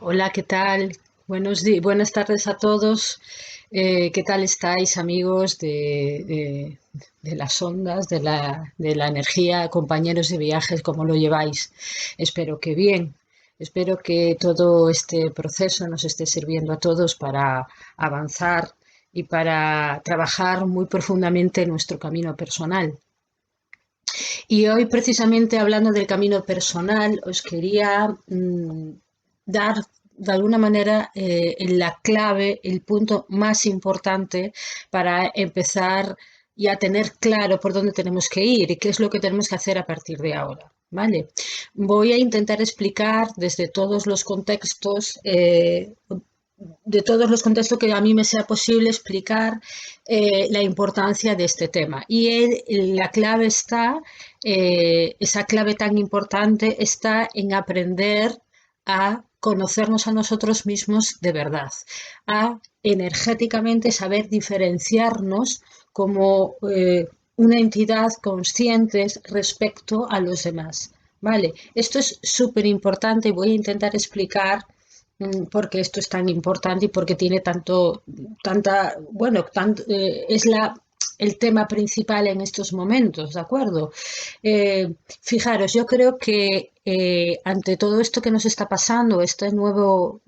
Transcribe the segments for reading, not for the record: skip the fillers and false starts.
Hola, ¿qué tal? Buenas tardes a todos. ¿Qué tal estáis, amigos de las ondas, de la energía, compañeros de viajes? ¿Cómo lo lleváis? Espero que bien. Espero que todo este proceso nos esté sirviendo a todos para avanzar y para trabajar muy profundamente en nuestro camino personal. Y hoy, precisamente hablando del camino personal, os quería dar de alguna manera la clave, el punto más importante para empezar y a tener claro por dónde tenemos que ir y qué es lo que tenemos que hacer a partir de ahora. ¿Vale? Voy a intentar explicar desde todos los contextos de todos los contextos que a mí me sea posible explicar la importancia de este tema. Y la clave está, esa clave tan importante está en aprender a conocernos a nosotros mismos de verdad, a energéticamente saber diferenciarnos como una entidad consciente respecto a los demás. Vale, esto es súper importante y voy a intentar explicar por qué esto es tan importante y por qué tiene es el tema principal en estos momentos, ¿de acuerdo? Fijaros, yo creo que ante todo esto que nos está pasando, este nuevo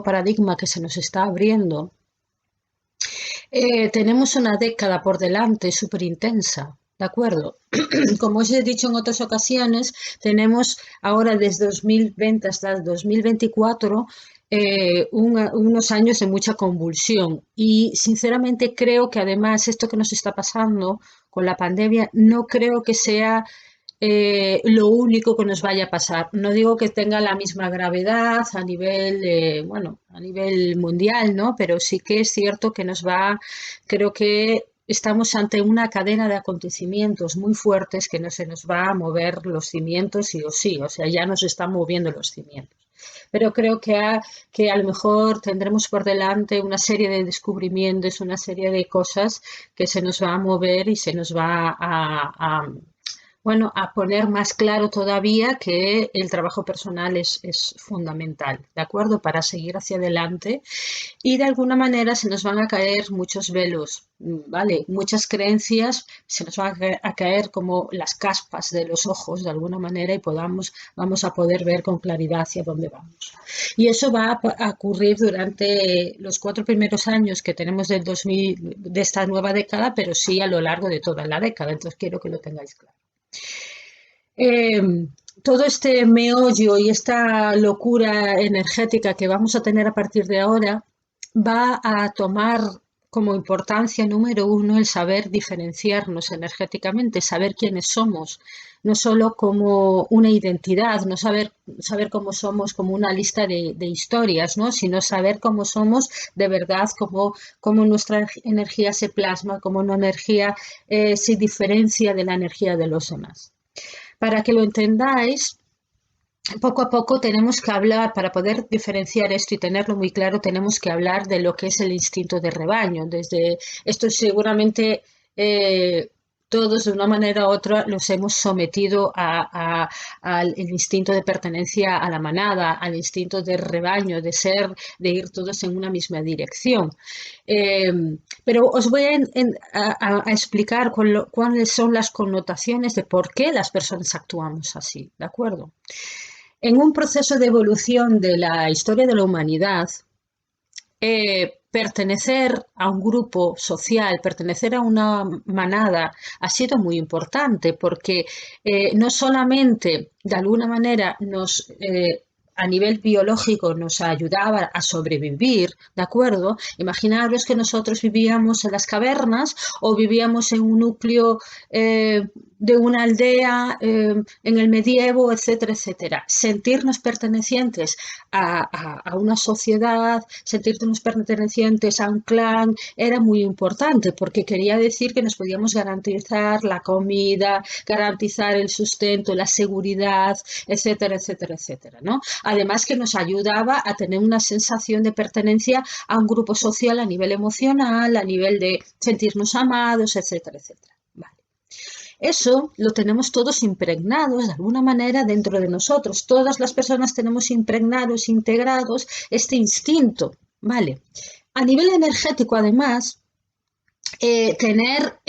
paradigma que se nos está abriendo, tenemos una década por delante súper intensa, ¿de acuerdo? Como os he dicho en otras ocasiones, tenemos ahora desde 2020 hasta el 2024 unos años de mucha convulsión y sinceramente creo que además esto que nos está pasando con la pandemia no creo que sea lo único que nos vaya a pasar. No digo que tenga la misma gravedad a nivel, a nivel mundial, ¿no? Pero sí que es cierto que creo que estamos ante una cadena de acontecimientos muy fuertes que no se nos va a mover los cimientos sí o sí, o sea, ya nos están moviendo los cimientos. Pero creo que a lo mejor tendremos por delante una serie de descubrimientos, una serie de cosas que se nos va a mover y se nos va a poner más claro todavía que el trabajo personal es fundamental, ¿de acuerdo? Para seguir hacia adelante y de alguna manera se nos van a caer muchos velos, ¿vale? Muchas creencias se nos van a caer como las caspas de los ojos de alguna manera y vamos a poder ver con claridad hacia dónde vamos. Y eso va a ocurrir durante los 4 primeros años que tenemos de esta nueva década, pero sí a lo largo de toda la década. Entonces quiero que lo tengáis claro. Eh, Todo este meollo y esta locura energética que vamos a tener a partir de ahora va a tomar como importancia número uno el saber diferenciarnos energéticamente, saber quiénes somos, no solo como una identidad, no saber cómo somos como una lista de historias, ¿no? Sino saber cómo somos de verdad, cómo nuestra energía se plasma, cómo una energía se diferencia de la energía de los demás. Para que lo entendáis, poco a poco tenemos que hablar, para poder diferenciar esto y tenerlo muy claro, tenemos que hablar de lo que es el instinto de rebaño. Desde esto seguramente todos de una manera u otra los hemos sometido al instinto de pertenencia a la manada, al instinto de rebaño, de ir todos en una misma dirección. Eh, pero os voy a explicar cuáles son las connotaciones de por qué las personas actuamos así, ¿de acuerdo? En un proceso de evolución de la historia de la humanidad, pertenecer a un grupo social, pertenecer a una manada ha sido muy importante porque no solamente de alguna manera a nivel biológico nos ayudaba a sobrevivir, ¿de acuerdo? Imaginaros que nosotros vivíamos en las cavernas o vivíamos en un núcleo de una aldea en el medievo, etcétera, etcétera. Sentirnos pertenecientes a una sociedad, sentirnos pertenecientes a un clan, era muy importante porque quería decir que nos podíamos garantizar la comida, garantizar el sustento, la seguridad, etcétera, etcétera, etcétera, ¿no? Además que nos ayudaba a tener una sensación de pertenencia a un grupo social a nivel emocional, a nivel de sentirnos amados, etcétera, etcétera. Vale. Eso lo tenemos todos impregnados de alguna manera dentro de nosotros. Todas las personas tenemos impregnados, integrados este instinto, ¿vale? A nivel energético, además, tener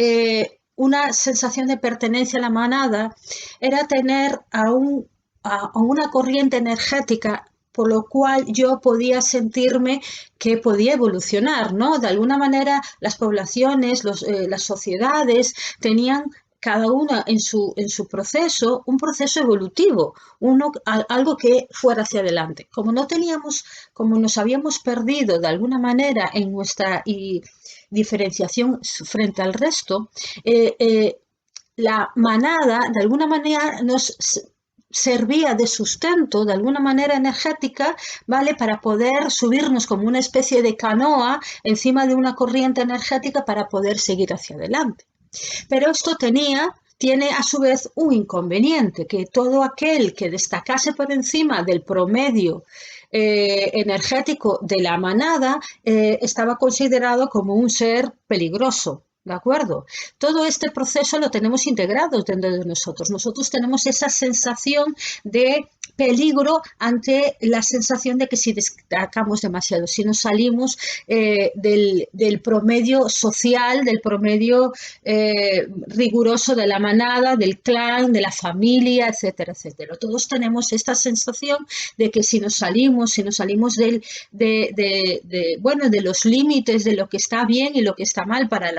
una sensación de pertenencia a la manada era tener a una corriente energética por lo cual yo podía sentirme que podía evolucionar, ¿no? De alguna manera las poblaciones, las sociedades tenían cada una en su proceso, un proceso evolutivo, algo que fuera hacia adelante. Como no teníamos, como nos habíamos perdido de alguna manera en nuestra diferenciación frente al resto, la manada de alguna manera nos servía de sustento, de alguna manera energética, ¿vale? Para poder subirnos como una especie de canoa encima de una corriente energética para poder seguir hacia adelante. Pero esto tiene a su vez un inconveniente, que todo aquel que destacase por encima del promedio energético de la manada estaba considerado como un ser peligroso. ¿De acuerdo? Todo este proceso lo tenemos integrado dentro de nosotros. Nosotros tenemos esa sensación de peligro ante la sensación de que si destacamos demasiado, si nos salimos del promedio social, del promedio riguroso de la manada, del clan, de la familia, etcétera, etcétera. Todos tenemos esta sensación de que si nos salimos bueno, de los límites de lo que está bien y lo que está mal para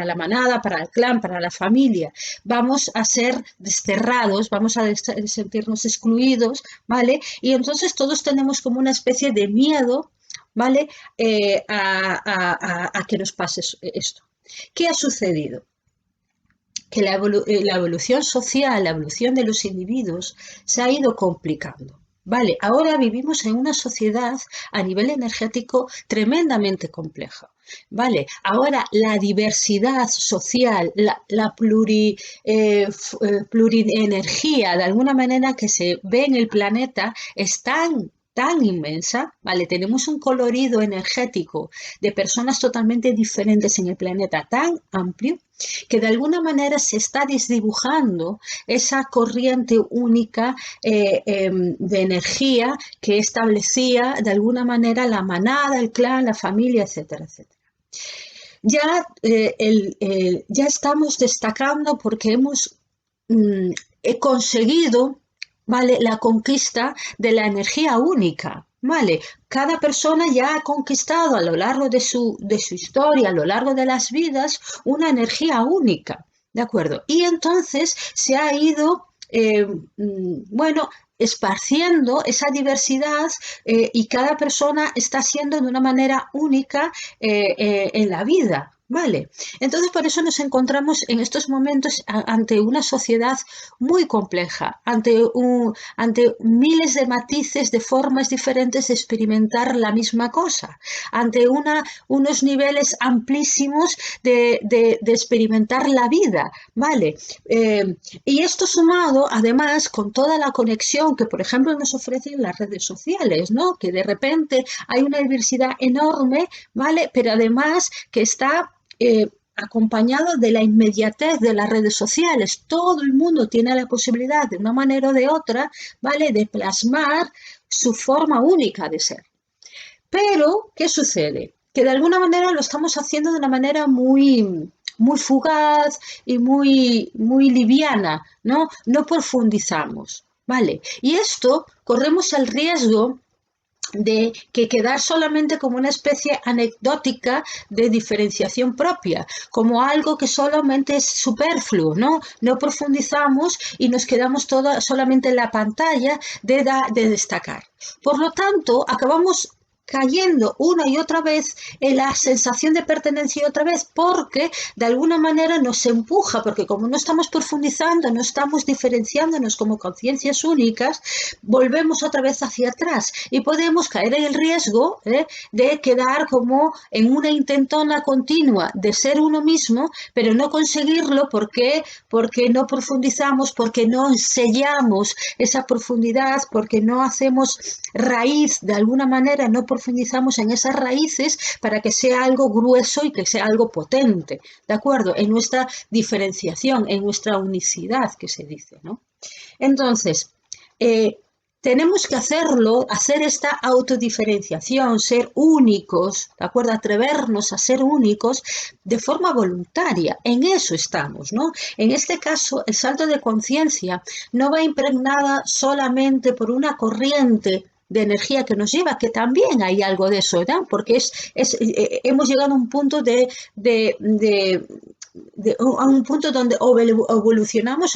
la manada, para el clan, para la familia, vamos a ser desterrados, vamos a sentirnos excluidos, ¿vale? Y entonces todos tenemos como una especie de miedo, ¿vale? A que nos pase esto. ¿Qué ha sucedido? Que la evolución social, la evolución de los individuos se ha ido complicando. Vale, ahora vivimos en una sociedad a nivel energético tremendamente compleja. Vale, ahora la diversidad social, la plurienergía de alguna manera que se ve en el planeta es tan inmensa, ¿vale? Tenemos un colorido energético de personas totalmente diferentes en el planeta tan amplio que de alguna manera se está desdibujando esa corriente única de energía que establecía de alguna manera la manada, el clan, la familia, etcétera, etcétera. Ya estamos destacando porque hemos conseguido, ¿vale?, la conquista de la energía única. ¿Vale? Cada persona ya ha conquistado a lo largo de su historia, a lo largo de las vidas, una energía única. ¿De acuerdo? Y entonces se ha ido, bueno, esparciendo esa diversidad y cada persona está siendo de una manera única en la vida. Vale, entonces por eso nos encontramos en estos momentos ante una sociedad muy compleja, ante miles de matices, de formas diferentes de experimentar la misma cosa, ante unos niveles amplísimos de experimentar la vida, ¿vale? Y esto sumado, además, con toda la conexión que, por ejemplo, nos ofrecen las redes sociales, ¿no? Que de repente hay una diversidad enorme, ¿vale? Pero además que está acompañado de la inmediatez de las redes sociales. Todo el mundo tiene la posibilidad, de una manera o de otra, ¿vale?, de plasmar su forma única de ser. Pero, ¿qué sucede? Que de alguna manera lo estamos haciendo de una manera muy fugaz y muy liviana, ¿no? No profundizamos, ¿vale? Y esto corremos el riesgo de que quedar solamente como una especie anecdótica de diferenciación propia, como algo que solamente es superfluo, ¿no? No profundizamos y nos quedamos solamente en la pantalla de destacar. Por lo tanto, acabamos cayendo una y otra vez en la sensación de pertenencia otra vez porque de alguna manera nos empuja, porque como no estamos profundizando, no estamos diferenciándonos como conciencias únicas, volvemos otra vez hacia atrás y podemos caer en el riesgo de quedar como en una intentona continua de ser uno mismo, pero no conseguirlo porque no profundizamos, porque no sellamos esa profundidad, porque no hacemos raíz de alguna manera, no profundizamos en esas raíces para que sea algo grueso y que sea algo potente, ¿de acuerdo? En nuestra diferenciación, en nuestra unicidad, que se dice, ¿no? Entonces, eh, tenemos que hacerlo, hacer esta autodiferenciación, ser únicos, ¿de acuerdo? Atrevernos a ser únicos de forma voluntaria. En eso estamos, ¿no? En este caso, el salto de conciencia no va impregnada solamente por una corriente de energía que nos lleva, que también hay algo de eso, ¿no? Porque hemos llegado a un punto a un punto donde evolucionamos,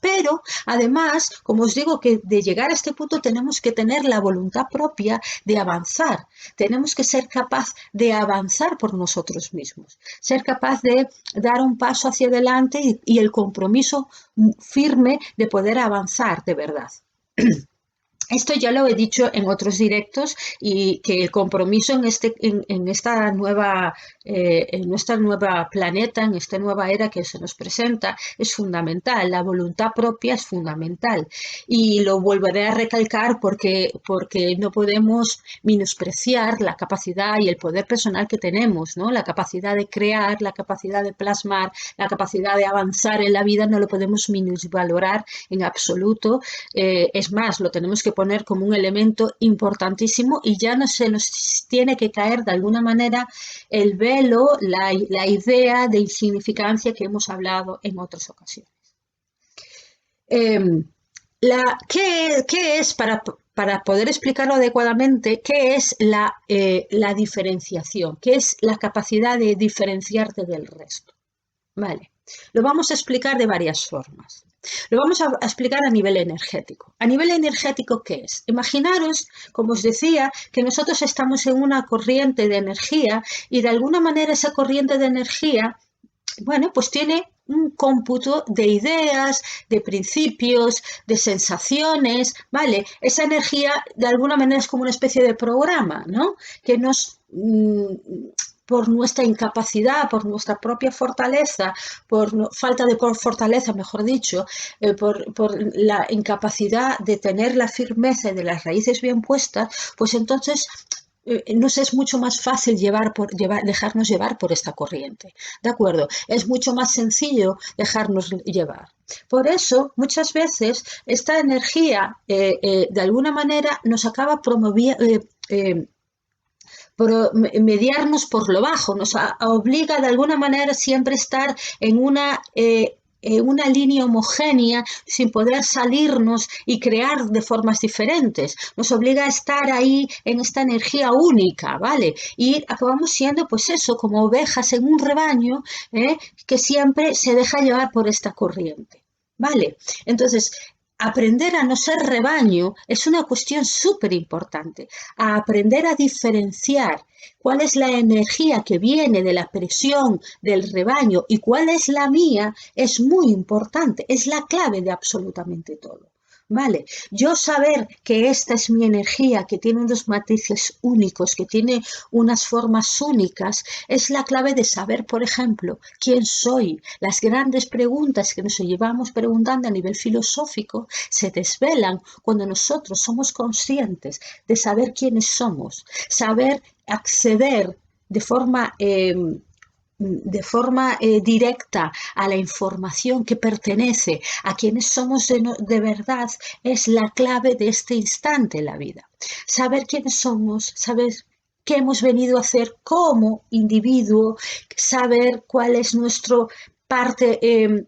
pero además, como os digo, que de llegar a este punto tenemos que tener la voluntad propia de avanzar, tenemos que ser capaz de avanzar por nosotros mismos, ser capaz de dar un paso hacia adelante y el compromiso firme de poder avanzar de verdad. Esto ya lo he dicho en otros directos y que el compromiso en esta nueva planeta, en esta nueva era que se nos presenta, es fundamental. La voluntad propia es fundamental. Y lo volveré a recalcar porque no podemos menospreciar la capacidad y el poder personal que tenemos, ¿no? La capacidad de crear, la capacidad de plasmar, la capacidad de avanzar en la vida, no lo podemos minusvalorar en absoluto. Es más, lo tenemos que poner como un elemento importantísimo y ya no se nos tiene que caer de alguna manera el velo, la idea de insignificancia que hemos hablado en otras ocasiones. ¿Qué es, para poder explicarlo adecuadamente, qué es la diferenciación? ¿Qué es la capacidad de diferenciarte del resto? Vale, lo vamos a explicar de varias formas. Lo vamos a explicar a nivel energético. ¿A nivel energético qué es? Imaginaros, como os decía, que nosotros estamos en una corriente de energía y de alguna manera esa corriente de energía, bueno, pues tiene un cómputo de ideas, de principios, de sensaciones, ¿vale? Esa energía de alguna manera es como una especie de programa, ¿no? Que nos por nuestra incapacidad, por nuestra propia fortaleza, por falta de fortaleza, mejor dicho, por la incapacidad de tener la firmeza y de las raíces bien puestas, pues entonces nos es mucho más fácil dejarnos llevar por esta corriente, ¿de acuerdo? Es mucho más sencillo dejarnos llevar. Por eso, muchas veces, esta energía, de alguna manera, nos acaba promoviendo, mediarnos por lo bajo, nos obliga de alguna manera siempre a estar en una línea homogénea sin poder salirnos y crear de formas diferentes. Nos obliga a estar ahí en esta energía única, ¿vale? Y acabamos siendo, pues eso, como ovejas en un rebaño, que siempre se deja llevar por esta corriente, ¿vale? Entonces, aprender a no ser rebaño es una cuestión súper importante, a aprender a diferenciar cuál es la energía que viene de la presión del rebaño y cuál es la mía es muy importante, es la clave de absolutamente todo. Vale, yo saber que esta es mi energía, que tiene unos matices únicos, que tiene unas formas únicas, es la clave de saber, por ejemplo, quién soy. Las grandes preguntas que nos llevamos preguntando a nivel filosófico se desvelan cuando nosotros somos conscientes de saber quiénes somos, saber acceder de forma directa a la información que pertenece a quienes somos de verdad es la clave de este instante en la vida. Saber quiénes somos, saber qué hemos venido a hacer como individuo, saber cuál es nuestro parte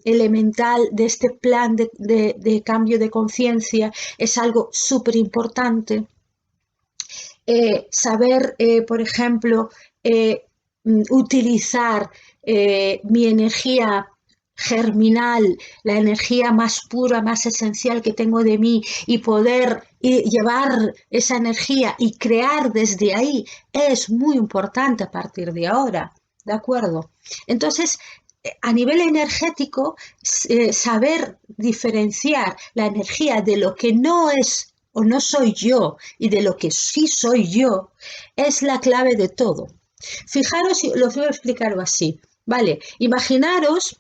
elemental de este plan de cambio de conciencia es algo súper importante. Saber, por ejemplo, utilizar mi energía germinal, la energía más pura, más esencial que tengo de mí y poder llevar esa energía y crear desde ahí es muy importante a partir de ahora, ¿de acuerdo? Entonces, a nivel energético, saber diferenciar la energía de lo que no es o no soy yo y de lo que sí soy yo es la clave de todo. Fijaros, y lo voy a explicar así, ¿vale? Imaginaros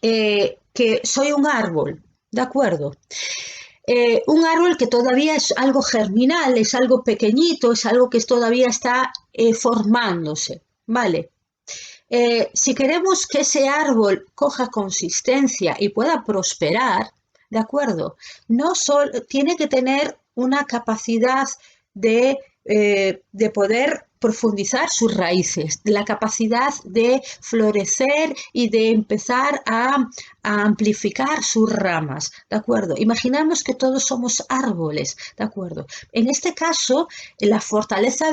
que soy un árbol, ¿de acuerdo? Un árbol que todavía es algo germinal, es algo pequeñito, es algo que todavía está formándose, ¿vale? Si queremos que ese árbol coja consistencia y pueda prosperar, ¿de acuerdo? No solo tiene que tener una capacidad de poder profundizar sus raíces, de la capacidad de florecer y de empezar a amplificar sus ramas, ¿de acuerdo? Imaginamos que todos somos árboles, ¿de acuerdo? En este caso, la fortaleza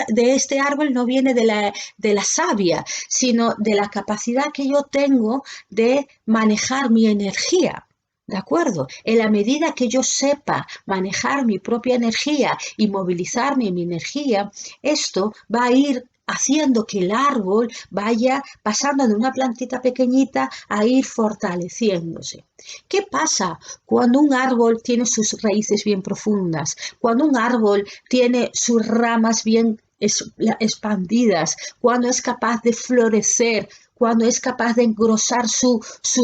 de este árbol no viene de la savia, sino de la capacidad que yo tengo de manejar mi energía. ¿De acuerdo? En la medida que yo sepa manejar mi propia energía y movilizarme en mi energía, esto va a ir haciendo que el árbol vaya pasando de una plantita pequeñita a ir fortaleciéndose. ¿Qué pasa cuando un árbol tiene sus raíces bien profundas? Cuando un árbol tiene sus ramas bien expandidas, cuando es capaz de florecer, cuando es capaz de engrosar su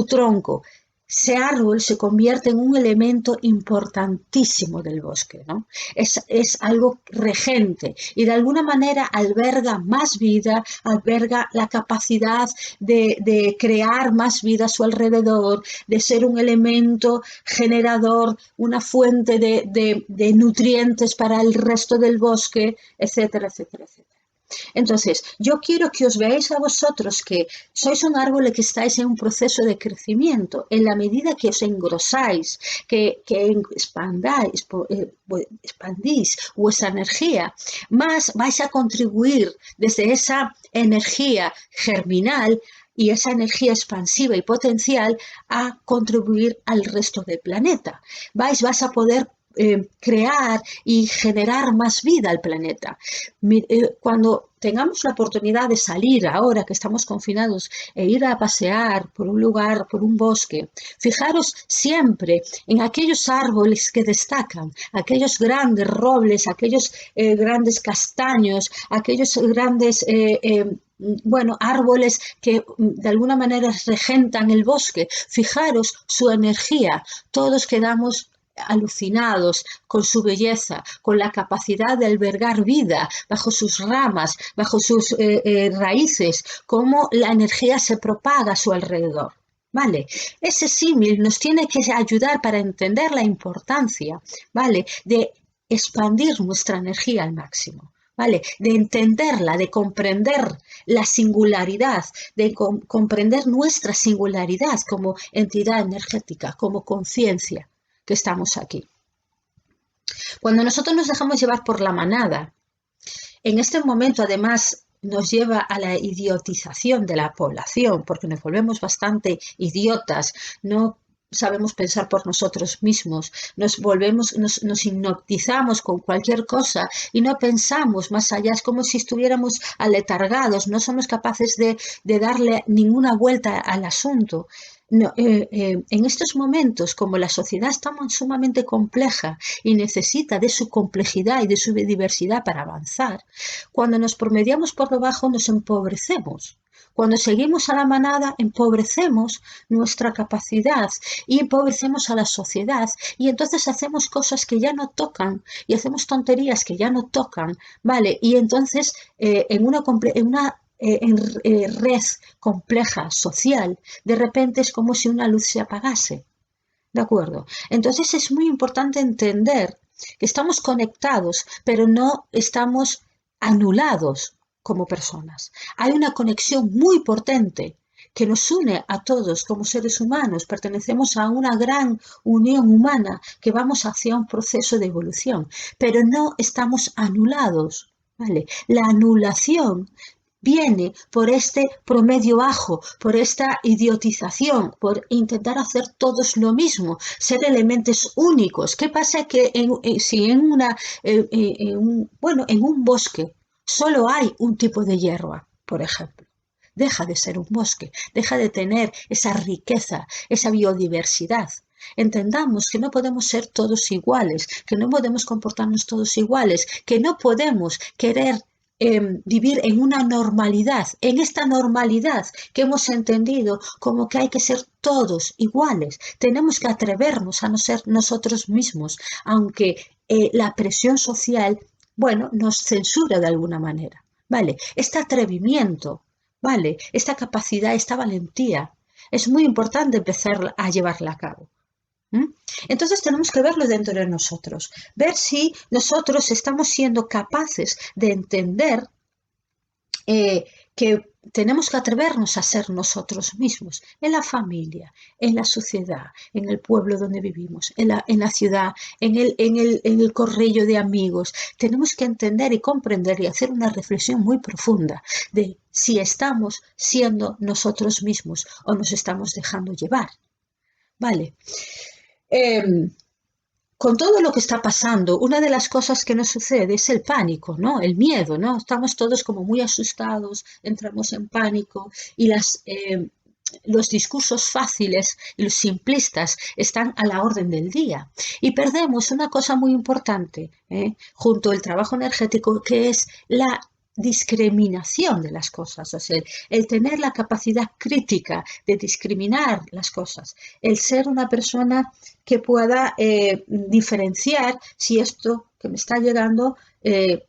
tronco. Ese árbol se convierte en un elemento importantísimo del bosque, ¿no? Es algo regente y de alguna manera alberga más vida, alberga la capacidad de crear más vida a su alrededor, de ser un elemento generador, una fuente de nutrientes para el resto del bosque, etcétera, etcétera, etcétera. Entonces, yo quiero que os veáis a vosotros que sois un árbol que estáis en un proceso de crecimiento. En la medida que os engrosáis, que expandís vuestra energía, más vais a contribuir desde esa energía germinal y esa energía expansiva y potencial a contribuir al resto del planeta. Vas a poder crear y generar más vida al planeta. Cuando tengamos la oportunidad de salir ahora que estamos confinados e ir a pasear por un lugar, por un bosque, fijaros siempre en aquellos árboles que destacan, aquellos grandes robles, aquellos grandes castaños, aquellos grandes bueno, árboles que de alguna manera regentan el bosque. Fijaros su energía. Todos quedamos alucinados con su belleza, con la capacidad de albergar vida bajo sus ramas, bajo sus raíces, cómo la energía se propaga a su alrededor. ¿Vale? Ese símil nos tiene que ayudar para entender la importancia, ¿vale? De expandir nuestra energía al máximo. ¿Vale? De entenderla, de comprender la singularidad, de comprender nuestra singularidad como entidad energética, como conciencia que estamos aquí. Cuando nosotros nos dejamos llevar por la manada, en este momento además nos lleva a la idiotización de la población, porque nos volvemos bastante idiotas, no sabemos pensar por nosotros mismos, nos hipnotizamos con cualquier cosa y no pensamos más allá, es como si estuviéramos aletargados, no somos capaces de darle ninguna vuelta al asunto. No, en estos momentos, como la sociedad está sumamente compleja y necesita de su complejidad y de su diversidad para avanzar, cuando nos promediamos por debajo nos empobrecemos. Cuando seguimos a la manada, empobrecemos nuestra capacidad y empobrecemos a la sociedad y entonces hacemos cosas que ya no tocan y hacemos tonterías que ya no tocan, ¿vale? Y entonces en una red compleja, social, de repente es como si una luz se apagase. ¿De acuerdo? Entonces es muy importante entender que estamos conectados, pero no estamos anulados como personas. Hay una conexión muy potente que nos une a todos como seres humanos. Pertenecemos a una gran unión humana que vamos hacia un proceso de evolución, pero no estamos anulados. ¿Vale? La anulación viene por este promedio bajo, por esta idiotización, por intentar hacer todos lo mismo, ser elementos únicos. ¿Qué pasa que si en un bosque solo hay un tipo de hierba, por ejemplo? Deja de ser un bosque, deja de tener esa riqueza, esa biodiversidad. Entendamos que no podemos ser todos iguales, que no podemos comportarnos todos iguales, que no podemos querer vivir en una normalidad, en esta normalidad que hemos entendido como que hay que ser todos iguales. Tenemos que atrevernos a no ser nosotros mismos, aunque la presión social, bueno, nos censura de alguna manera. ¿Vale? Este atrevimiento, ¿vale? Esta capacidad, esta valentía, es muy importante empezar a llevarla a cabo. ¿Mm? Entonces tenemos que verlo dentro de nosotros, ver si nosotros estamos siendo capaces de entender que tenemos que atrevernos a ser nosotros mismos, en la familia, en la sociedad, en el pueblo donde vivimos, en la ciudad, en el corrillo de amigos. Tenemos que entender y comprender y hacer una reflexión muy profunda de si estamos siendo nosotros mismos o nos estamos dejando llevar. ¿Vale? Con todo lo que está pasando, una de las cosas que nos sucede es el pánico, ¿no? El miedo, ¿no? Estamos todos como muy asustados, entramos en pánico y los discursos fáciles y los simplistas están a la orden del día. Y perdemos una cosa muy importante, junto al trabajo energético, que es la discriminación de las cosas, o sea, el tener la capacidad crítica de discriminar las cosas, el ser una persona que pueda diferenciar si esto que me está llegando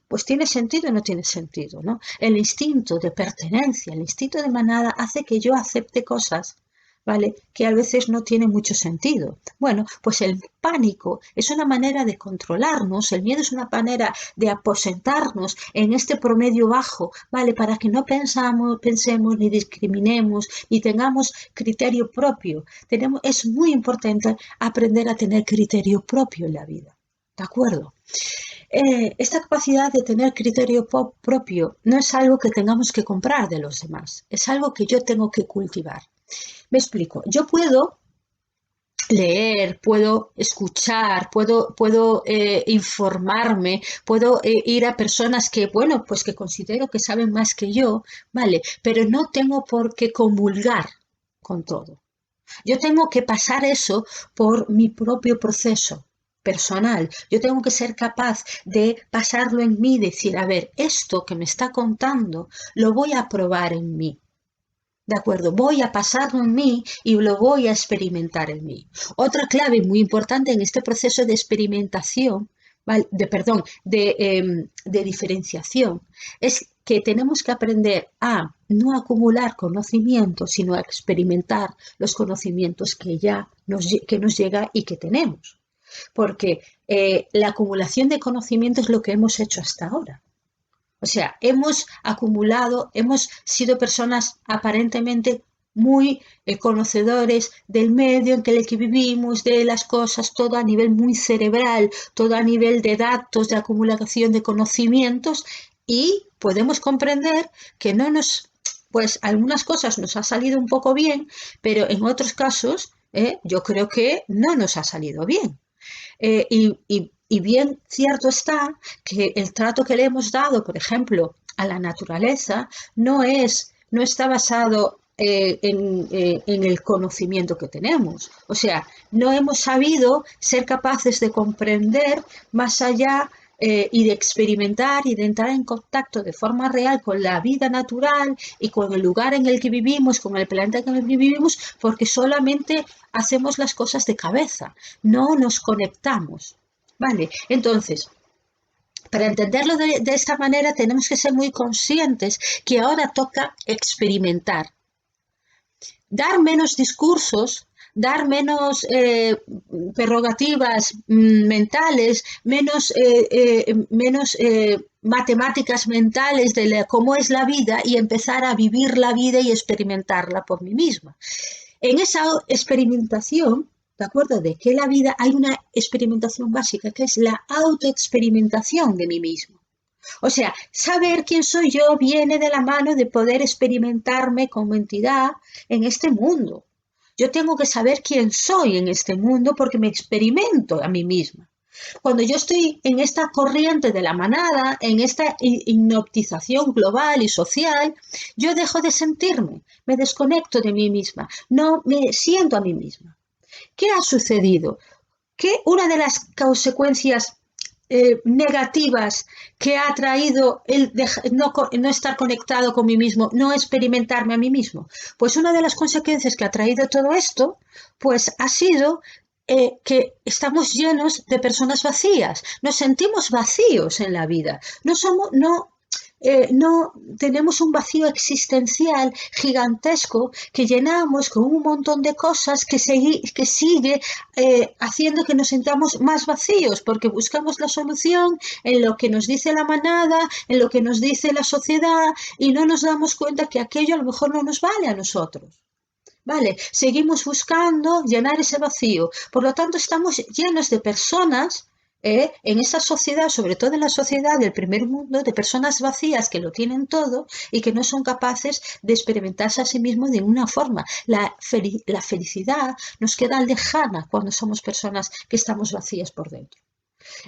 pues tiene sentido o no tiene sentido, ¿no? El instinto de pertenencia, el instinto de manada hace que yo acepte cosas, ¿vale? Que a veces no tienen mucho sentido. Bueno, pues el pánico es una manera de controlarnos, el miedo es una manera de aposentarnos en este promedio bajo, ¿vale? Para que no pensemos ni discriminemos ni tengamos criterio propio. Es muy importante aprender a tener criterio propio en la vida, ¿de acuerdo? Esta capacidad de tener criterio propio no es algo que tengamos que comprar de los demás, es algo que yo tengo que cultivar. Me explico, yo puedo leer, puedo escuchar, puedo informarme, puedo ir a personas que, bueno, pues que considero que saben más que yo, ¿vale? Pero no tengo por qué comulgar con todo. Yo tengo que pasar eso por mi propio proceso personal. Yo tengo que ser capaz de pasarlo en mí, decir, a ver, esto que me está contando lo voy a probar en mí. ¿De acuerdo? Voy a pasarlo en mí y lo voy a experimentar en mí. Otra clave muy importante en este proceso de experimentación, ¿vale? de diferenciación, es que tenemos que aprender a no acumular conocimiento, sino a experimentar los conocimientos que nos llega y que tenemos. Porque la acumulación de conocimiento es lo que hemos hecho hasta ahora. O sea, hemos acumulado, hemos sido personas aparentemente muy conocedores del medio en el que vivimos, de las cosas, todo a nivel muy cerebral, todo a nivel de datos, de acumulación de conocimientos, y podemos comprender que pues algunas cosas nos ha salido un poco bien, pero en otros casos yo creo que no nos ha salido bien. Y bien cierto está que el trato que le hemos dado, por ejemplo, a la naturaleza, no está basado en el conocimiento que tenemos. O sea, no hemos sabido ser capaces de comprender más allá y de experimentar y de entrar en contacto de forma real con la vida natural y con el lugar en el que vivimos, con el planeta en el que vivimos, porque solamente hacemos las cosas de cabeza, no nos conectamos. ¿Vale? Entonces, para entenderlo de esta manera tenemos que ser muy conscientes que ahora toca experimentar, dar menos discursos, dar menos prerrogativas mentales, menos matemáticas mentales de cómo es la vida y empezar a vivir la vida y experimentarla por mí misma. En esa experimentación, ¿de acuerdo? De que la vida hay una experimentación básica que es la autoexperimentación de mí mismo. O sea, saber quién soy yo viene de la mano de poder experimentarme como entidad en este mundo. Yo tengo que saber quién soy en este mundo porque me experimento a mí misma. Cuando yo estoy en esta corriente de la manada, en esta hipnotización global y social, yo dejo de sentirme, me desconecto de mí misma, no me siento a mí misma. ¿Qué ha sucedido? Que una de las consecuencias negativas que ha traído el no estar conectado con mí mismo, no experimentarme a mí mismo? Pues una de las consecuencias que ha traído todo esto, pues ha sido que estamos llenos de personas vacías, nos sentimos vacíos en la vida, no tenemos un vacío existencial gigantesco que llenamos con un montón de cosas que sigue haciendo que nos sintamos más vacíos, porque buscamos la solución en lo que nos dice la manada, en lo que nos dice la sociedad, y no nos damos cuenta que aquello a lo mejor no nos vale a nosotros. Vale, seguimos buscando llenar ese vacío. Por lo tanto, estamos llenos de personas en esa sociedad, sobre todo en la sociedad del primer mundo, de personas vacías que lo tienen todo y que no son capaces de experimentarse a sí mismos de ninguna forma. La felicidad nos queda lejana cuando somos personas que estamos vacías por dentro.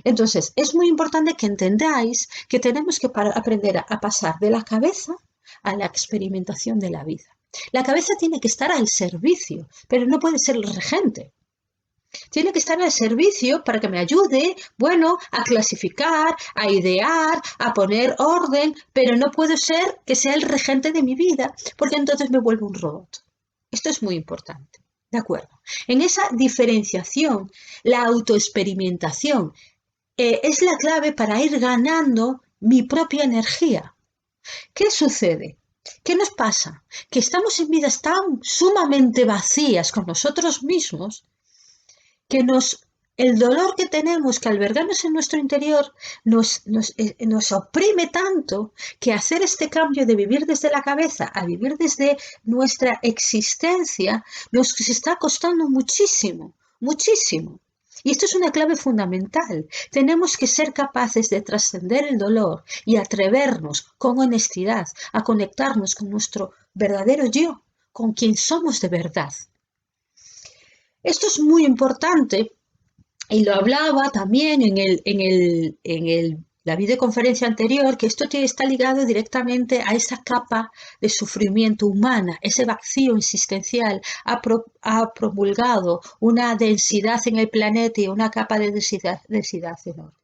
Entonces, es muy importante que entendáis que tenemos que aprender a pasar de la cabeza a la experimentación de la vida. La cabeza tiene que estar al servicio, pero no puede ser el regente. Tiene que estar al servicio para que me ayude, bueno, a clasificar, a idear, a poner orden, pero no puedo ser que sea el regente de mi vida, porque entonces me vuelvo un robot. Esto es muy importante, ¿de acuerdo? En esa diferenciación, la autoexperimentación es la clave para ir ganando mi propia energía. ¿Qué sucede? ¿Qué nos pasa? Que estamos en vidas tan sumamente vacías con nosotros mismos que el dolor que tenemos que albergarnos en nuestro interior nos oprime tanto que hacer este cambio de vivir desde la cabeza a vivir desde nuestra existencia nos está costando muchísimo, muchísimo. Y esto es una clave fundamental. Tenemos que ser capaces de trascender el dolor y atrevernos con honestidad a conectarnos con nuestro verdadero yo, con quien somos de verdad. Esto es muy importante y lo hablaba también la videoconferencia anterior, que esto está ligado directamente a esa capa de sufrimiento humana, ese vacío existencial ha promulgado una densidad en el planeta y una capa de densidad enorme.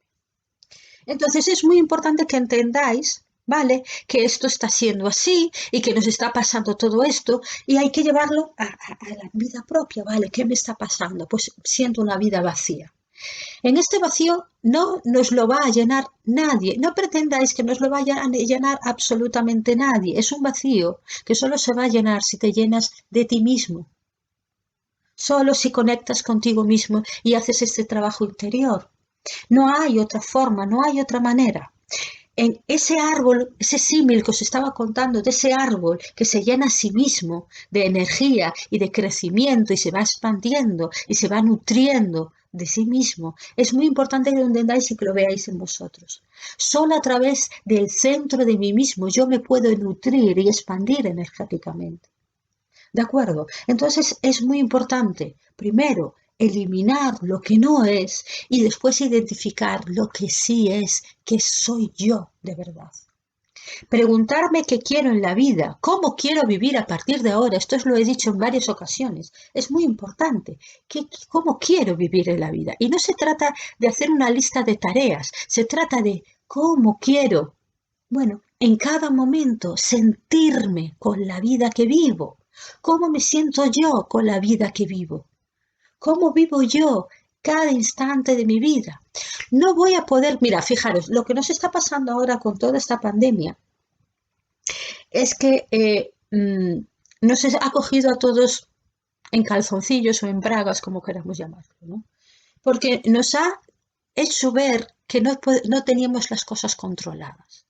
Entonces es muy importante que entendáis, ¿vale?, que esto está siendo así y que nos está pasando todo esto y hay que llevarlo a la vida propia, ¿vale? ¿Qué me está pasando? Pues siento una vida vacía. En este vacío no nos lo va a llenar nadie. No pretendáis que nos lo vaya a llenar absolutamente nadie. Es un vacío que solo se va a llenar si te llenas de ti mismo. Solo si conectas contigo mismo y haces este trabajo interior. No hay otra forma, no hay otra manera. En ese árbol, ese símil que os estaba contando, de ese árbol que se llena a sí mismo de energía y de crecimiento y se va expandiendo y se va nutriendo de sí mismo, es muy importante que lo entendáis y que lo veáis en vosotros. Solo a través del centro de mí mismo yo me puedo nutrir y expandir energéticamente. ¿De acuerdo? Entonces es muy importante, primero, eliminar lo que no es y después identificar lo que sí es, que soy yo de verdad. Preguntarme qué quiero en la vida, cómo quiero vivir a partir de ahora, esto os lo he dicho en varias ocasiones, es muy importante, cómo quiero vivir en la vida. Y no se trata de hacer una lista de tareas, se trata de cómo quiero, bueno, en cada momento sentirme con la vida que vivo. ¿Cómo me siento yo con la vida que vivo? ¿Cómo vivo yo cada instante de mi vida? No voy a poder, mira, fijaros, lo que nos está pasando ahora con toda esta pandemia es que nos ha cogido a todos en calzoncillos o en bragas, como queramos llamarlo, ¿no? Porque nos ha hecho ver que no teníamos las cosas controladas.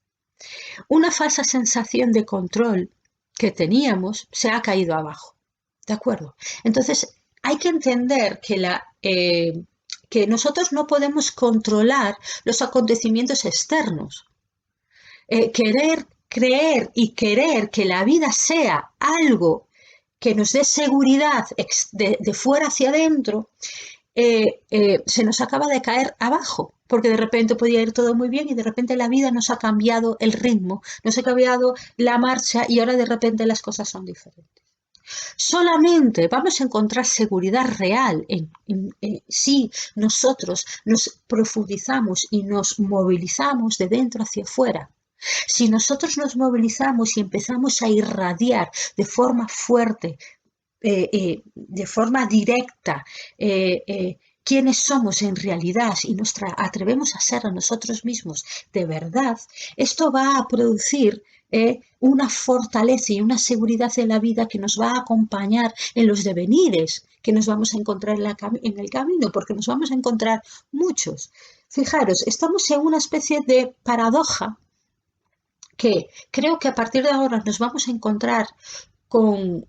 Una falsa sensación de control que teníamos se ha caído abajo, ¿de acuerdo? Entonces, hay que entender que nosotros no podemos controlar los acontecimientos externos. Creer y querer que la vida sea algo que nos dé seguridad de fuera hacia adentro, se nos acaba de caer abajo, porque de repente podía ir todo muy bien y de repente la vida nos ha cambiado el ritmo, nos ha cambiado la marcha y ahora de repente las cosas son diferentes. Solamente vamos a encontrar seguridad real si nosotros nos profundizamos y nos movilizamos de dentro hacia afuera. Si nosotros nos movilizamos y empezamos a irradiar de forma fuerte, de forma directa, quiénes somos en realidad y nos atrevemos a ser a nosotros mismos de verdad, esto va a producir una fortaleza y una seguridad de la vida que nos va a acompañar en los devenires que nos vamos a encontrar en el camino, porque nos vamos a encontrar muchos. Fijaros, estamos en una especie de paradoja que creo que a partir de ahora nos vamos a encontrar con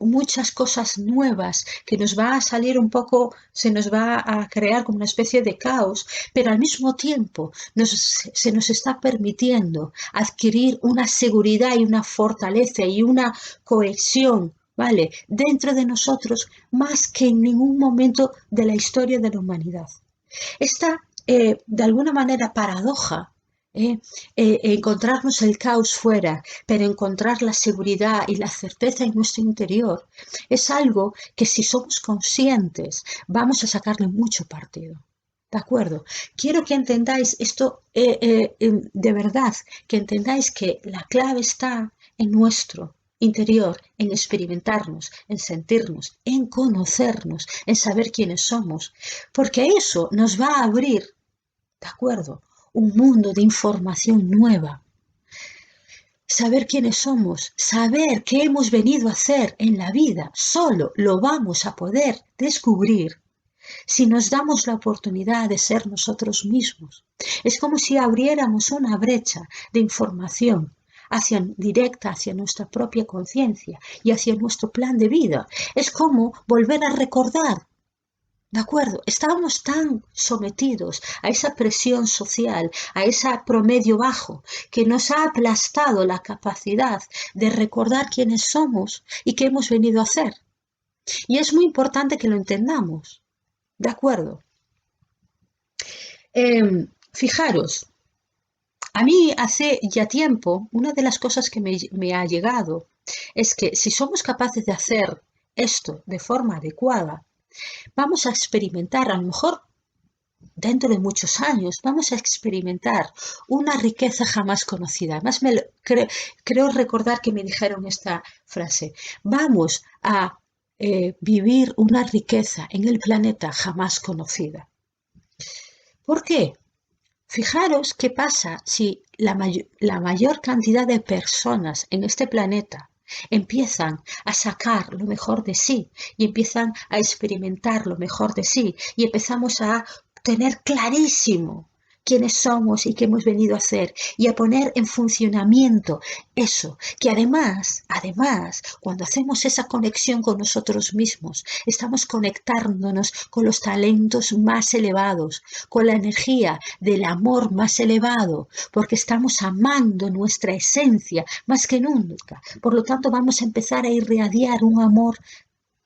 muchas cosas nuevas, que nos va a salir un poco, se nos va a crear como una especie de caos, pero al mismo tiempo se nos está permitiendo adquirir una seguridad y una fortaleza y una cohesión, ¿vale?, dentro de nosotros más que en ningún momento de la historia de la humanidad. Esta, de alguna manera, paradoja, encontrarnos el caos fuera, pero encontrar la seguridad y la certeza en nuestro interior, es algo que si somos conscientes vamos a sacarle mucho partido. ¿De acuerdo? Quiero que entendáis esto de verdad, que entendáis que la clave está en nuestro interior, en experimentarnos, en sentirnos, en conocernos, en saber quiénes somos, porque eso nos va a abrir, ¿de acuerdo?, un mundo de información nueva. Saber quiénes somos, saber qué hemos venido a hacer en la vida, solo lo vamos a poder descubrir si nos damos la oportunidad de ser nosotros mismos. Es como si abriéramos una brecha de información directa hacia nuestra propia conciencia y hacia nuestro plan de vida. Es como volver a recordar. ¿De acuerdo? Estábamos tan sometidos a esa presión social, a ese promedio bajo, que nos ha aplastado la capacidad de recordar quiénes somos y qué hemos venido a hacer. Y es muy importante que lo entendamos. ¿De acuerdo? Fijaros, a mí hace ya tiempo, una de las cosas que me ha llegado es que si somos capaces de hacer esto de forma adecuada, vamos a experimentar, a lo mejor dentro de muchos años, vamos a experimentar una riqueza jamás conocida. Además, creo recordar que me dijeron esta frase: vamos a vivir una riqueza en el planeta jamás conocida. ¿Por qué? Fijaros qué pasa si la mayor cantidad de personas en este planeta empiezan a sacar lo mejor de sí y empiezan a experimentar lo mejor de sí y empezamos a tener clarísimo quiénes somos y qué hemos venido a hacer y a poner en funcionamiento eso, que además, cuando hacemos esa conexión con nosotros mismos, estamos conectándonos con los talentos más elevados, con la energía del amor más elevado, porque estamos amando nuestra esencia más que nunca. Por lo tanto, vamos a empezar a irradiar un amor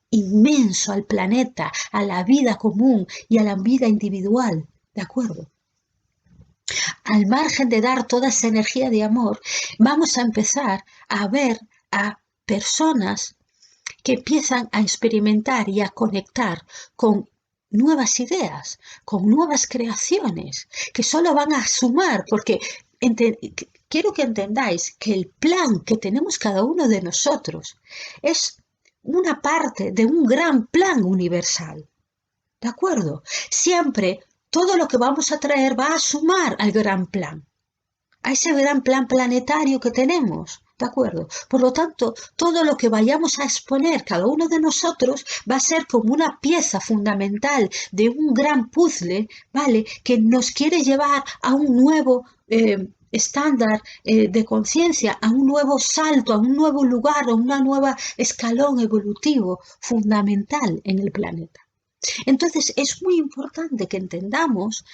inmenso al planeta, a la vida común y a la vida individual. ¿De acuerdo? Al margen de dar toda esa energía de amor, vamos a empezar a ver a personas que empiezan a experimentar y a conectar con nuevas ideas, con nuevas creaciones, que solo van a sumar, porque quiero que entendáis que el plan que tenemos cada uno de nosotros es una parte de un gran plan universal. ¿De acuerdo? Siempre todo lo que vamos a traer va a sumar al gran plan, a ese gran plan planetario que tenemos. ¿De acuerdo? Por lo tanto, todo lo que vayamos a exponer cada uno de nosotros va a ser como una pieza fundamental de un gran puzzle, ¿vale?, que nos quiere llevar a un nuevo estándar de conciencia, a un nuevo salto, a un nuevo lugar, a un nuevo escalón evolutivo fundamental en el planeta. Entonces, es muy importante que entendamos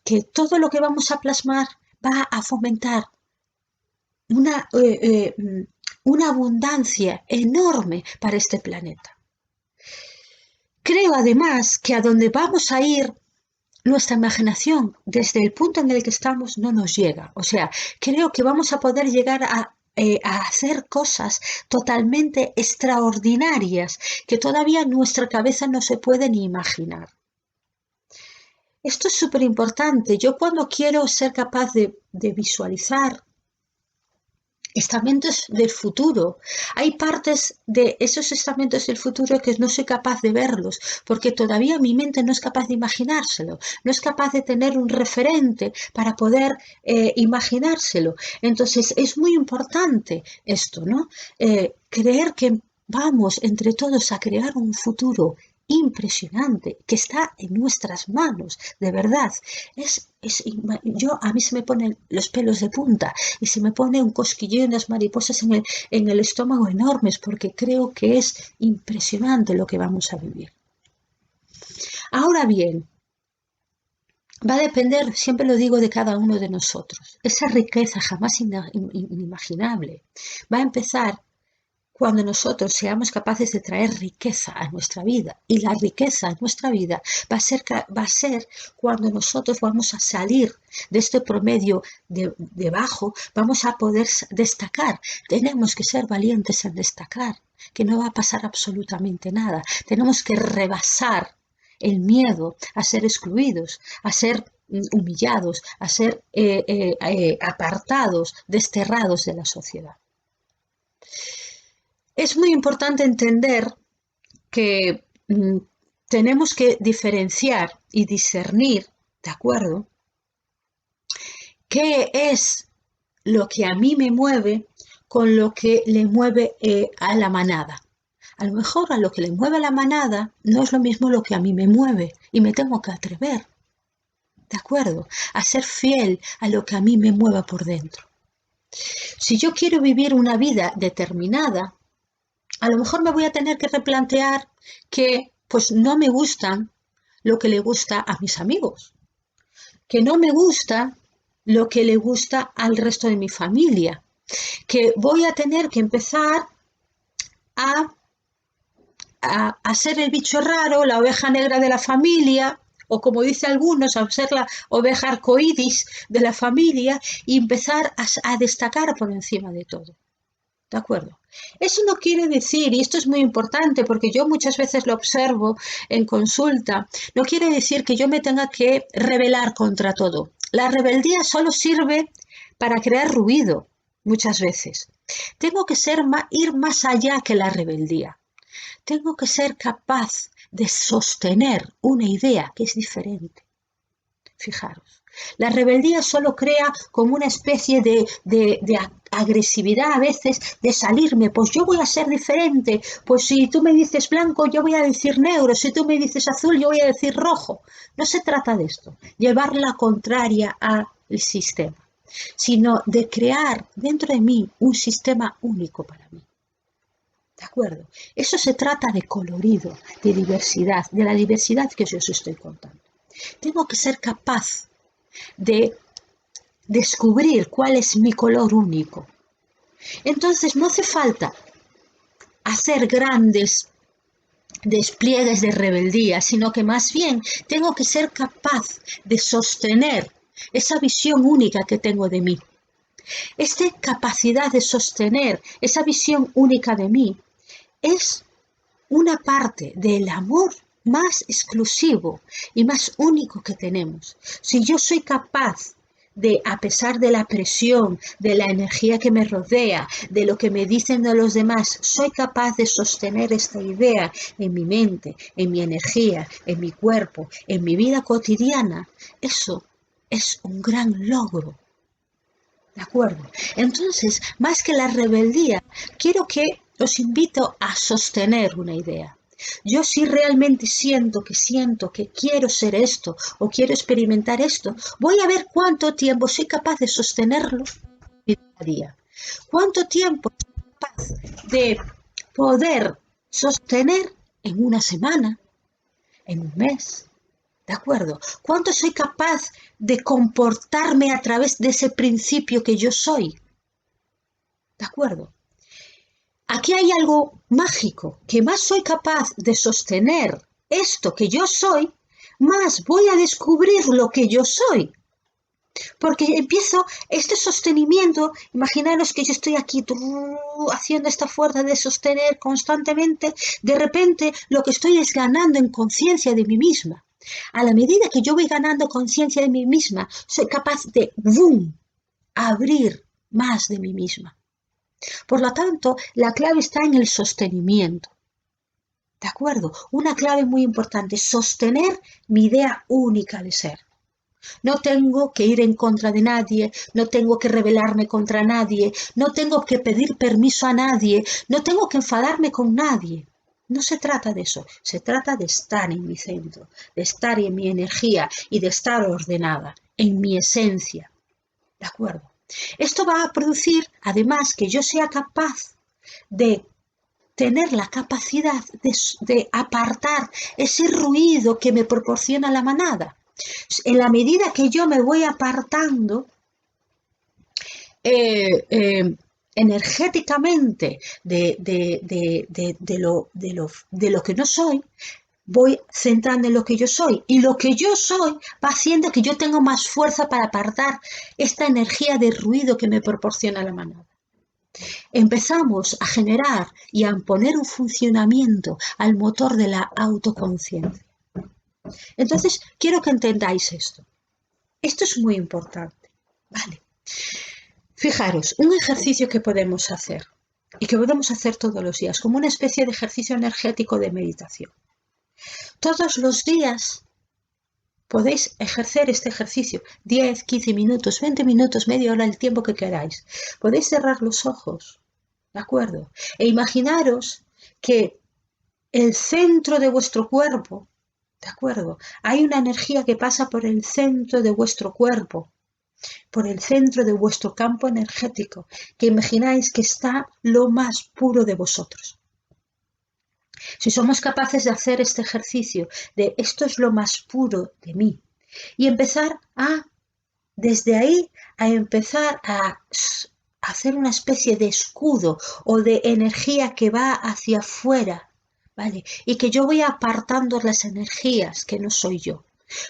que todo lo que vamos a plasmar va a fomentar una abundancia enorme para este planeta. Creo además que a donde vamos a ir, nuestra imaginación desde el punto en el que estamos no nos llega. O sea, creo que vamos a poder llegar a a hacer cosas totalmente extraordinarias que todavía nuestra cabeza no se puede ni imaginar. Esto es súper importante. Yo cuando quiero ser capaz de visualizar estamentos del futuro, hay partes de esos estamentos del futuro que no soy capaz de verlos, porque todavía mi mente no es capaz de imaginárselo, no es capaz de tener un referente para poder imaginárselo. Entonces es muy importante esto, ¿no? Creer que vamos entre todos a crear un futuro impresionante que está en nuestras manos, de verdad. A mí se me ponen los pelos de punta y se me pone un cosquilleo y unas mariposas en el estómago enormes, porque creo que es impresionante lo que vamos a vivir. Ahora bien, va a depender, siempre lo digo, de cada uno de nosotros. Esa riqueza jamás inimaginable va a empezar cuando nosotros seamos capaces de traer riqueza a nuestra vida. Y la riqueza en nuestra vida va a ser cuando nosotros vamos a salir de este promedio de bajo, vamos a poder destacar. Tenemos que ser valientes en destacar, que no va a pasar absolutamente nada. Tenemos que rebasar el miedo a ser excluidos, a ser humillados, a ser apartados, desterrados de la sociedad. Es muy importante entender que tenemos que diferenciar y discernir, ¿de acuerdo?, qué es lo que a mí me mueve con lo que le mueve a la manada. A lo mejor a lo que le mueve a la manada no es lo mismo lo que a mí me mueve y me tengo que atrever, ¿de acuerdo?, a ser fiel a lo que a mí me mueva por dentro. Si yo quiero vivir una vida determinada, a lo mejor me voy a tener que replantear que pues no me gustan lo que le gusta a mis amigos, que no me gusta lo que le gusta al resto de mi familia, que voy a tener que empezar a ser el bicho raro, la oveja negra de la familia, o como dice algunos, a ser la oveja arcoíris de la familia y empezar a destacar por encima de todo. ¿De acuerdo? Eso no quiere decir, y esto es muy importante porque yo muchas veces lo observo en consulta, no quiere decir que yo me tenga que rebelar contra todo. La rebeldía solo sirve para crear ruido, muchas veces. Tengo que ir más allá que la rebeldía. Tengo que ser capaz de sostener una idea que es diferente. Fijaros. La rebeldía solo crea como una especie de agresividad a veces, de salirme, pues yo voy a ser diferente, pues si tú me dices blanco yo voy a decir negro, si tú me dices azul yo voy a decir rojo. No se trata de esto, llevar la contraria al sistema, sino de crear dentro de mí un sistema único para mí. ¿De acuerdo? Eso se trata de colorido, de diversidad, de la diversidad que yo os estoy contando. Tengo que ser capaz de descubrir cuál es mi color único. Entonces no hace falta hacer grandes despliegues de rebeldía, sino que más bien tengo que ser capaz de sostener esa visión única que tengo de mí. Esta capacidad de sostener esa visión única de mí es una parte del amor más exclusivo y más único que tenemos. Si yo soy capaz de, a pesar de la presión, de la energía que me rodea, de lo que me dicen de los demás, soy capaz de sostener esta idea en mi mente, en mi energía, en mi cuerpo, en mi vida cotidiana, eso es un gran logro. ¿De acuerdo? Entonces, más que la rebeldía, quiero que os invito a sostener una idea. Yo si realmente siento que quiero ser esto o quiero experimentar esto, voy a ver cuánto tiempo soy capaz de sostenerlo día a día. ¿Cuánto tiempo soy capaz de poder sostener en una semana, en un mes? ¿De acuerdo? ¿Cuánto soy capaz de comportarme a través de ese principio que yo soy? ¿De acuerdo? Aquí hay algo mágico, que más soy capaz de sostener esto que yo soy, más voy a descubrir lo que yo soy. Porque empiezo este sostenimiento, imaginaros que yo estoy aquí haciendo esta fuerza de sostener constantemente, de repente lo que estoy es ganando en conciencia de mí misma. A la medida que yo voy ganando conciencia de mí misma, soy capaz de, ¡boom!, abrir más de mí misma. Por lo tanto, la clave está en el sostenimiento. ¿De acuerdo? Una clave muy importante, sostener mi idea única de ser. No tengo que ir en contra de nadie, no tengo que rebelarme contra nadie, no tengo que pedir permiso a nadie, no tengo que enfadarme con nadie. No se trata de eso, se trata de estar en mi centro, de estar en mi energía y de estar ordenada, en mi esencia. ¿De acuerdo? Esto va a producir, además, que yo sea capaz de tener la capacidad de apartar ese ruido que me proporciona la manada. En la medida que yo me voy apartando energéticamente de lo que no soy, voy centrando en lo que yo soy. Y lo que yo soy va haciendo que yo tenga más fuerza para apartar esta energía de ruido que me proporciona la manada. Empezamos a generar y a poner un funcionamiento al motor de la autoconciencia. Entonces, quiero que entendáis esto. Esto es muy importante, ¿vale? Fijaros, un ejercicio que podemos hacer y que podemos hacer todos los días, como una especie de ejercicio energético de meditación. Todos los días podéis ejercer este ejercicio, 10, 15 minutos, 20 minutos, media hora, el tiempo que queráis. Podéis cerrar los ojos, ¿de acuerdo? E imaginaros que el centro de vuestro cuerpo, ¿de acuerdo? Hay una energía que pasa por el centro de vuestro cuerpo, por el centro de vuestro campo energético, que imagináis que está lo más puro de vosotros. Si somos capaces de hacer este ejercicio de esto es lo más puro de mí y empezar desde ahí, a empezar a hacer una especie de escudo o de energía que va hacia afuera, ¿vale? Y que yo voy apartando las energías que no soy yo.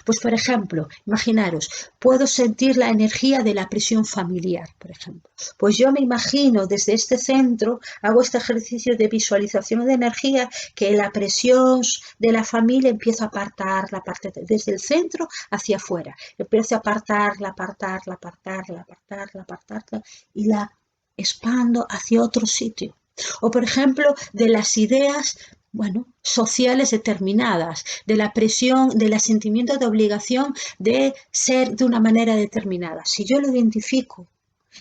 Pues, por ejemplo, imaginaros, puedo sentir la energía de la presión familiar, por ejemplo. Pues yo me imagino desde este centro, hago este ejercicio de visualización de energía, que la presión de la familia empieza a apartar la parte desde el centro hacia afuera. Empieza a apartarla y la expando hacia otro sitio. O, por ejemplo, de las ideas sociales determinadas, de la presión, del sentimiento de obligación de ser de una manera determinada. Si yo lo identifico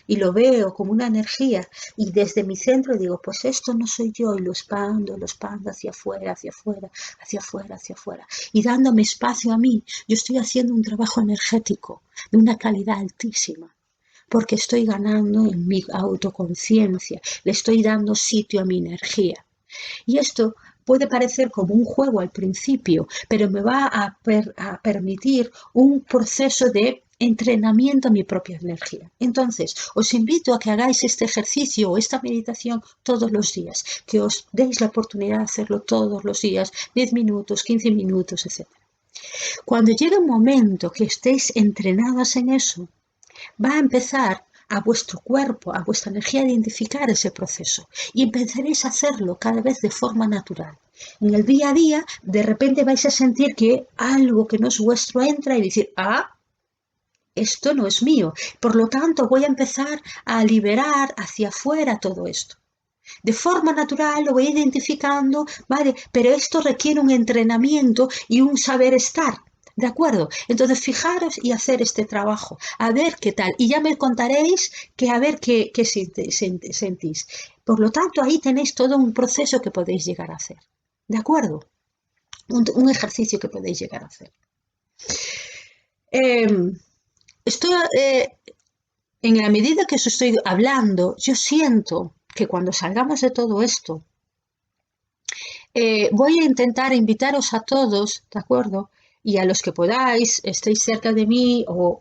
y lo veo como una energía y desde mi centro digo, pues esto no soy yo y lo expando hacia afuera, hacia afuera, hacia afuera, hacia afuera. Y dándome espacio a mí, yo estoy haciendo un trabajo energético de una calidad altísima. Porque estoy ganando en mi autoconciencia, le estoy dando sitio a mi energía. Y esto puede parecer como un juego al principio, pero me va a permitir un proceso de entrenamiento a mi propia energía. Entonces, os invito a que hagáis este ejercicio o esta meditación todos los días, que os deis la oportunidad de hacerlo todos los días, 10 minutos, 15 minutos, etc. Cuando llegue un momento que estéis entrenadas en eso, va a empezar a vuestro cuerpo, a vuestra energía a identificar ese proceso y empezaréis a hacerlo cada vez de forma natural. En el día a día, de repente vais a sentir que algo que no es vuestro entra y decir, esto no es mío. Por lo tanto, voy a empezar a liberar hacia afuera todo esto. De forma natural lo voy identificando, ¿vale? Pero esto requiere un entrenamiento y un saber estar. ¿De acuerdo? Entonces, fijaros y hacer este trabajo, a ver qué tal. Y ya me contaréis a ver qué sentís. Por lo tanto, ahí tenéis todo un proceso que podéis llegar a hacer. ¿De acuerdo? Un ejercicio que podéis llegar a hacer. En la medida que os estoy hablando, yo siento que cuando salgamos de todo esto, voy a intentar invitaros a todos, ¿de acuerdo? Y a los que podáis, estéis cerca de mí o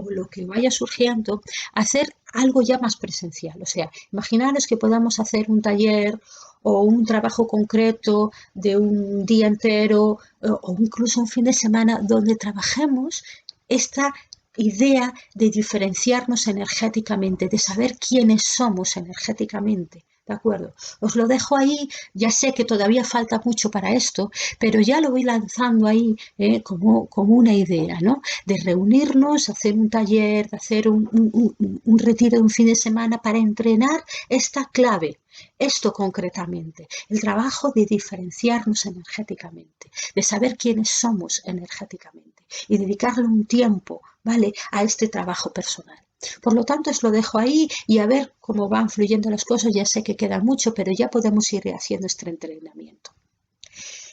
lo que vaya surgiendo, hacer algo ya más presencial. O sea, imaginaros que podamos hacer un taller o un trabajo concreto de un día entero o incluso un fin de semana donde trabajemos esta idea de diferenciarnos energéticamente, de saber quiénes somos energéticamente. ¿De acuerdo? Os lo dejo ahí, ya sé que todavía falta mucho para esto, pero ya lo voy lanzando ahí como una idea, ¿no? De reunirnos, hacer un taller, de hacer un retiro de un fin de semana para entrenar esta clave, esto concretamente, el trabajo de diferenciarnos energéticamente, de saber quiénes somos energéticamente y dedicarle un tiempo, ¿vale?, a este trabajo personal. Por lo tanto, os lo dejo ahí y a ver cómo van fluyendo las cosas. Ya sé que queda mucho, pero ya podemos ir haciendo este entrenamiento.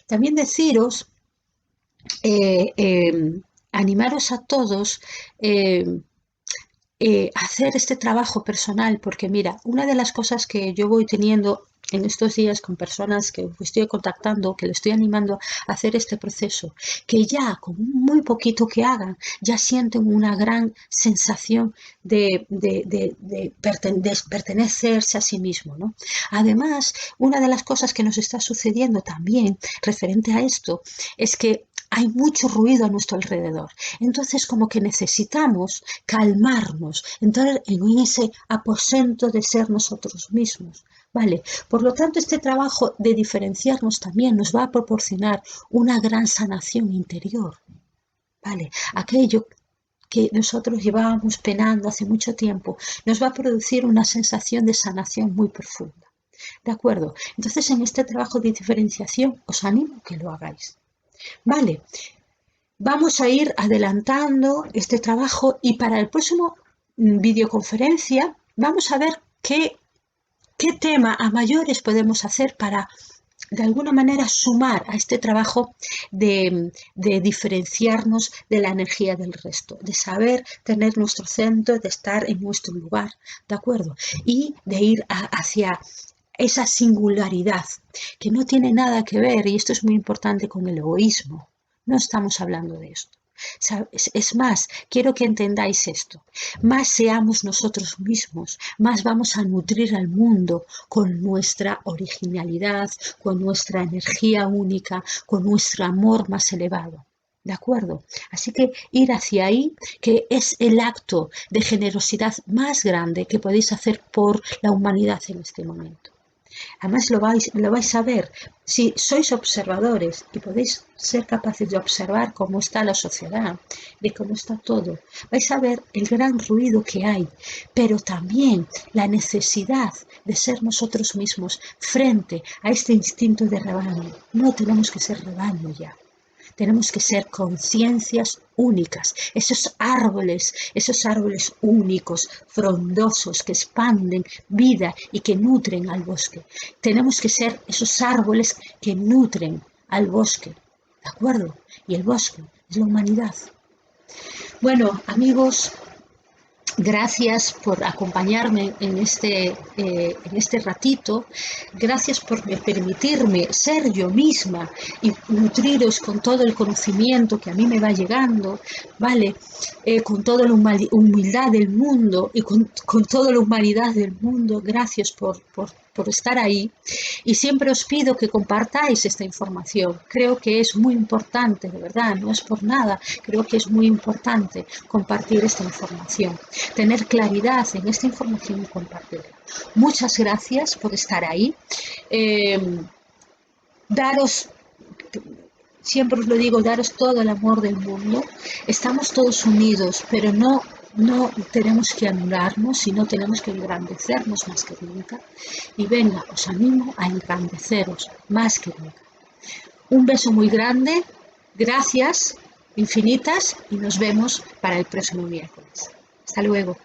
También deciros, animaros a todos hacer este trabajo personal, porque mira, una de las cosas que yo voy teniendo en estos días con personas que estoy contactando, que le estoy animando a hacer este proceso, que ya con muy poquito que hagan, ya sienten una gran sensación de pertenecerse a sí mismo, ¿no? Además, una de las cosas que nos está sucediendo también referente a esto es que hay mucho ruido a nuestro alrededor. Entonces, como que necesitamos calmarnos, entrar en ese aposento de ser nosotros mismos. ¿Vale? Por lo tanto, este trabajo de diferenciarnos también nos va a proporcionar una gran sanación interior. ¿Vale? Aquello que nosotros llevábamos penando hace mucho tiempo nos va a producir una sensación de sanación muy profunda. ¿De acuerdo? Entonces, en este trabajo de diferenciación os animo a que lo hagáis. Vale, vamos a ir adelantando este trabajo y para el próximo videoconferencia vamos a ver qué tema a mayores podemos hacer para de alguna manera sumar a este trabajo de diferenciarnos de la energía del resto, de saber tener nuestro centro, de estar en nuestro lugar, ¿de acuerdo? Y de ir hacia esa singularidad que no tiene nada que ver, y esto es muy importante, con el egoísmo. No estamos hablando de esto. Es más, quiero que entendáis esto. Más seamos nosotros mismos, más vamos a nutrir al mundo con nuestra originalidad, con nuestra energía única, con nuestro amor más elevado. ¿De acuerdo? Así que ir hacia ahí, que es el acto de generosidad más grande que podéis hacer por la humanidad en este momento. Además lo vais a ver si sois observadores y podéis ser capaces de observar cómo está la sociedad, de cómo está todo. Vais a ver el gran ruido que hay, pero también la necesidad de ser nosotros mismos frente a este instinto de rebaño. No tenemos que ser rebaño ya. Tenemos que ser conciencias únicas, esos árboles únicos, frondosos, que expanden vida y que nutren al bosque. Tenemos que ser esos árboles que nutren al bosque, ¿de acuerdo? Y el bosque es la humanidad. Bueno, amigos, gracias por acompañarme en este ratito. Gracias por permitirme ser yo misma y nutriros con todo el conocimiento que a mí me va llegando, ¿vale? Con toda la humildad del mundo y con toda la humanidad del mundo. Gracias por estar ahí. Y siempre os pido que compartáis esta información. Creo que es muy importante, de verdad, no es por nada. Creo que es muy importante compartir esta información. Tener claridad en esta información y compartirla. Muchas gracias por estar ahí. Daros, siempre os lo digo, daros todo el amor del mundo. Estamos todos unidos, pero no tenemos que anularnos, sino tenemos que engrandecernos más que nunca. Y venga, os animo a engrandeceros más que nunca. Un beso muy grande, gracias infinitas y nos vemos para el próximo miércoles. Hasta luego.